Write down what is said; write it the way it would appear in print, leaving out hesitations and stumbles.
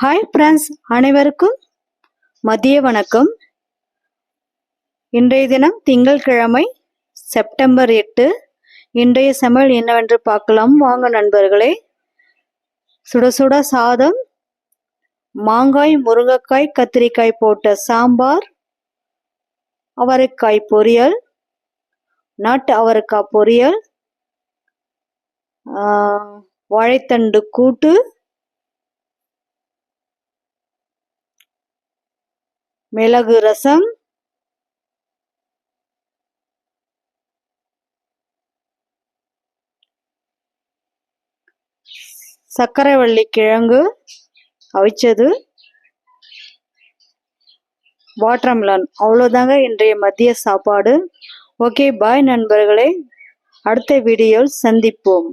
Hi friends, அனைவருக்கும் மதிய வணக்கம். இன்றைய தினம் திங்கட்கிழமை செப்டம்பர் 8. இன்றைய சமையல் என்னவென்று பார்க்கலாம் வாங்க நண்பர்களே. சுட சுட சாதம், மாங்காய், முருங்கைக்காய், கத்திரிக்காய் போட்ட சாம்பார், அவரைக்காய் பொரியல், நாட்டு அவரைக்காய் பொரியல், வாழைத்தண்டு கூட்டு, மிளகு ரசம், சர்க்கரைவள்ளி கிழங்கு அவிச்சது, வாட்டர்மெலன். அவ்வளோதாங்க இன்றைய மதிய சாப்பாடு. ஓகே, பாய் நண்பர்களே. அடுத்த வீடியோவில் சந்திப்போம்.